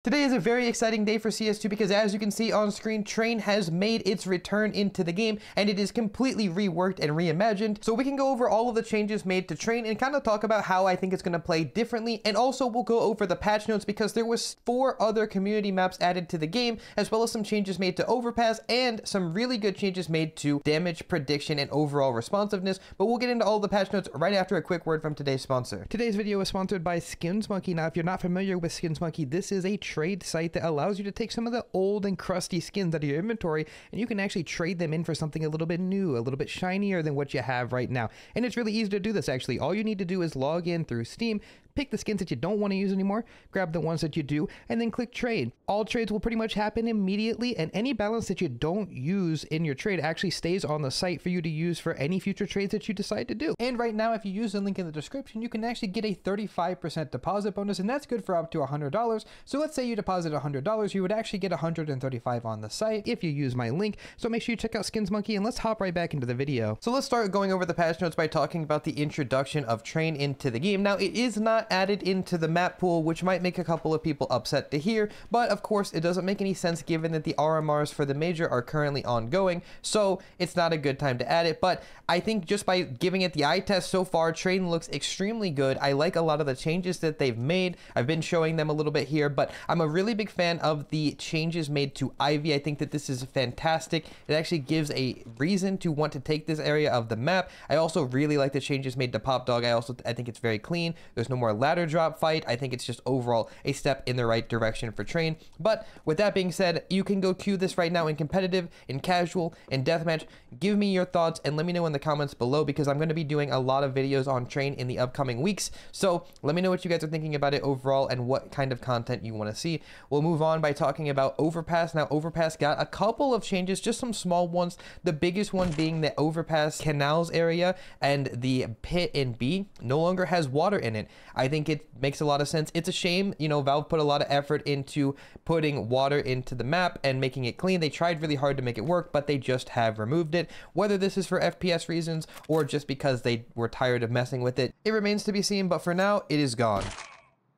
Today is a very exciting day for CS2 because, as you can see on screen, Train has made its return into the game and it is completely reworked and reimagined. So we can go over all of the changes made to Train and kind of talk about how I think it's going to play differently, and also we'll go over the patch notes because there was 4 other community maps added to the game, as well as some changes made to Overpass and some really good changes made to damage prediction and overall responsiveness. But we'll get into all the patch notes right after a quick word from today's sponsor. Today's video is sponsored by SkinsMonkey. Now, if you're not familiar with SkinsMonkey, this is a trade site that allows you to take some of the old and crusty skins out of your inventory and you can actually trade them in for something a little bit new, a little bit shinier than what you have right now. And it's really easy to do this. Actually, all you need to do is log in through Steam, pick the skins that you don't want to use anymore, grab the ones that you do, and then click trade. All trades will pretty much happen immediately, and any balance that you don't use in your trade actually stays on the site for you to use for any future trades that you decide to do. And right now, if you use the link in the description, you can actually get a 35% deposit bonus, and that's good for up to $100. So let's say you deposit $100, you would actually get $135 on the site if you use my link. So make sure you check out SkinsMonkey, and let's hop right back into the video. So let's start going over the patch notes by talking about the introduction of Train into the game. Now, it is not added into the map pool, which might make a couple of people upset to hear, but of course it doesn't make any sense given that the RMRs for the major are currently ongoing, so it's not a good time to add it. But I think just by giving it the eye test so far, Train looks extremely good. I like a lot of the changes that they've made. I've been showing them a little bit here, but I'm a really big fan of the changes made to Ivy. I think that this is fantastic. It actually gives a reason to want to take this area of the map. I also really like the changes made to Pop Dog. I think it's very clean. There's no more ladder drop fight. I think it's just overall a step in the right direction for Train. But with that being said, you can go queue this right now in competitive, in casual, in deathmatch. Give me your thoughts and let me know in the comments below, because I'm going to be doing a lot of videos on Train in the upcoming weeks. So let me know what you guys are thinking about it overall and what kind of content you want to see. We'll move on by talking about Overpass. Now, Overpass got a couple of changes, just some small ones. The biggest one being the Overpass canals area and the pit in B no longer has water in it. I think it makes a lot of sense. It's a shame, you know, Valve put a lot of effort into putting water into the map and making it clean. They tried really hard to make it work, but they just have removed it. Whether this is for FPS reasons or just because they were tired of messing with it, it remains to be seen, but for now, it is gone.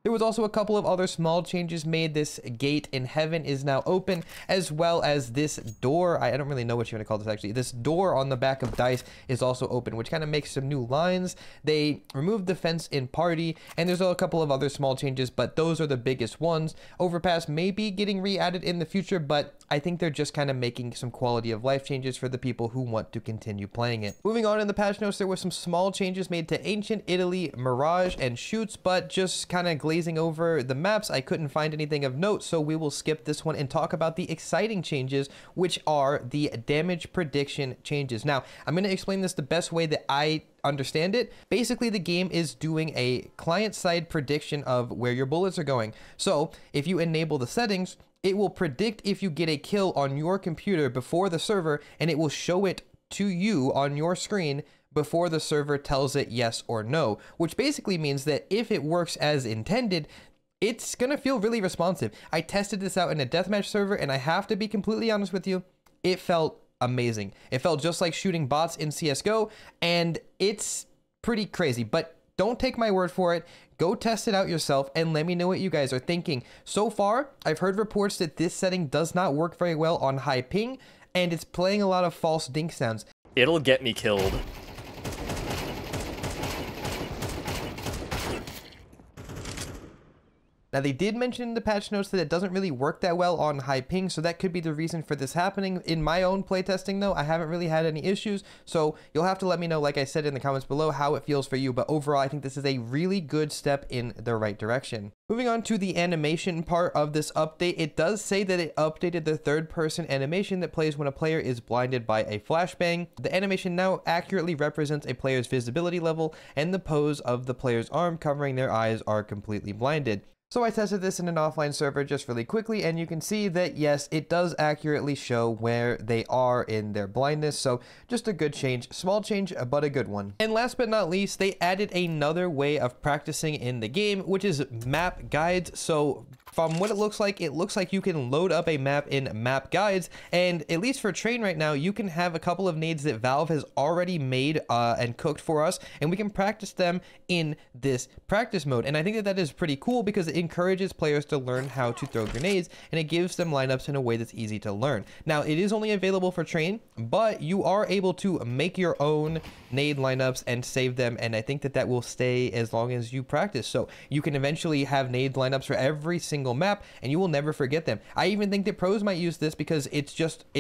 There was also a couple of other small changes made. This gate in heaven is now open, as well as this door. I don't really know what you want to call this actually. This door on the back of Dice is also open, which kind of makes some new lines. They removed the fence in party, and there's a couple of other small changes, but those are the biggest ones. Overpass may be getting re-added in the future, but I think they're just kind of making some quality of life changes for the people who want to continue playing it. Moving on in the patch notes, there were some small changes made to Ancient Italy, Mirage, and Shoots, but just kind of glazing over the maps, I couldn't find anything of note, so we will skip this one and talk about the exciting changes, which are the damage prediction changes. Now, I'm going to explain this the best way that I understand it. Basically, the game is doing a client-side prediction of where your bullets are going. So if you enable the settings, it will predict if you get a kill on your computer before the server, and it will show it to you on your screen before the server tells it yes or no, which basically means that if it works as intended, it's gonna feel really responsive. I tested this out in a deathmatch server, and I have to be completely honest with you, it felt amazing. It felt just like shooting bots in CSGO, and it's pretty crazy, but don't take my word for it. Go test it out yourself and let me know what you guys are thinking. So far, I've heard reports that this setting does not work very well on high ping, and it's playing a lot of false dink sounds. It'll get me killed. Now, they did mention in the patch notes that it doesn't really work that well on high ping, so that could be the reason for this happening. In my own playtesting, though, I haven't really had any issues, so you'll have to let me know, like I said in the comments below, how it feels for you. But overall, I think this is a really good step in the right direction. Moving on to the animation part of this update, it does say that it updated the third-person animation that plays when a player is blinded by a flashbang. The animation now accurately represents a player's visibility level, and the pose of the player's arm covering their eyes are completely blinded. So I tested this in an offline server just really quickly, and you can see that yes, it does accurately show where they are in their blindness. So just a good change, small change, but a good one. And last but not least, they added another way of practicing in the game, which is map guides. So From what it looks like you can load up a map in map guides, and at least for train right now, you can have a couple of nades that Valve has already made and cooked for us, and we can practice them in this practice mode. And I think that that is pretty cool because it encourages players to learn how to throw grenades, and it gives them lineups in a way that's easy to learn. Now, it is only available for train, but you are able to make your own nade lineups and save them, and I think that that will stay as long as you practice. So you can eventually have nade lineups for every single map, and you will never forget them. I even think that pros might use this because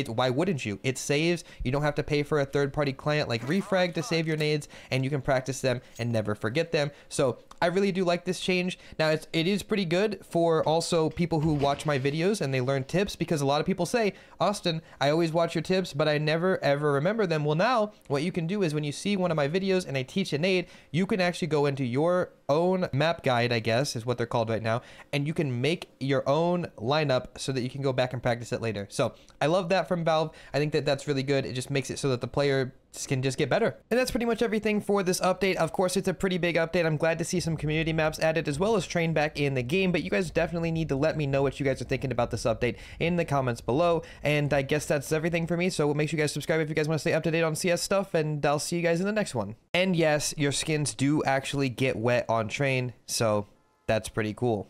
why wouldn't you? It saves. You don't have to pay for a third-party client like Refrag to save your nades, and you can practice them and never forget them. So I really do like this change. Now, it is pretty good for also people who watch my videos and they learn tips, because a lot of people say, Austin, I always watch your tips, but I never ever remember them. Well, now what you can do is when you see one of my videos and I teach a nade, you can actually go into your own map guide, I guess is what they're called right now, and you can make your own lineup so that you can go back and practice it later. So I love that from Valve. I think that that's really good. It just makes it so that the player can just get better. And that's pretty much everything for this update. Of course, it's a pretty big update. I'm glad to see some community maps added as well as train back in the game, but you guys definitely need to let me know what you guys are thinking about this update in the comments below. And I guess that's everything for me, so make sure you guys subscribe if you guys want to stay up to date on CS stuff, and I'll see you guys in the next one. And yes, your skins do actually get wet on train, so that's pretty cool.